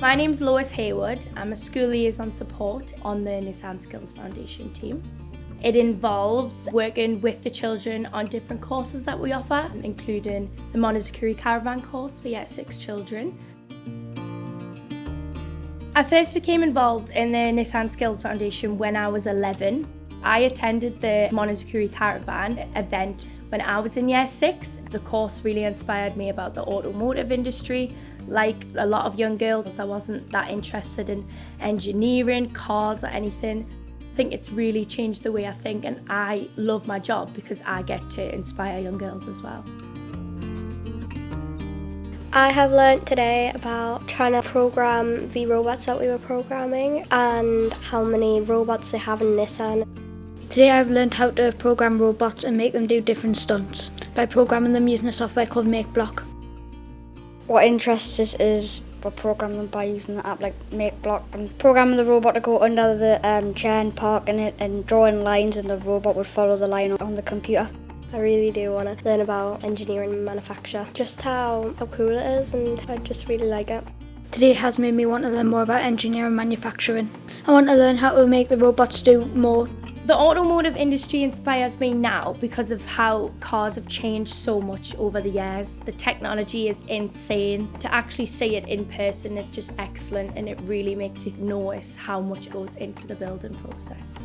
My name's Lois Haywood. I'm a school liaison support on the Nissan Skills Foundation team. It involves working with the children on different courses that we offer, including the Montessori Caravan course for Year 6 children. I first became involved in the Nissan Skills Foundation when I was 11. I attended the Montessori Caravan event when I was in Year 6. The course really inspired me about the automotive industry. Like a lot of young girls, I wasn't that interested in engineering, cars or anything. I think it's really changed the way I think, and I love my job because I get to inspire young girls as well. I have learnt today about trying to program the robots that we were programming and how many robots they have in Nissan. Today I've learned how to program robots and make them do different stunts by programming them using a software called MakeBlock. What interests us is we're programming them by using the app like MakeBlock and programming the robot to go under the chair and park in it and drawing lines, and the robot would follow the line on the computer. I really do want to learn about engineering and manufacture, just how cool it is, and I just really like it. Today has made me want to learn more about engineering and manufacturing. I want to learn how to make the robots do more. The automotive industry inspires me now because of how cars have changed so much over the years. The technology is insane. To actually see it in person is just excellent, and it really makes you notice how much goes into the building process.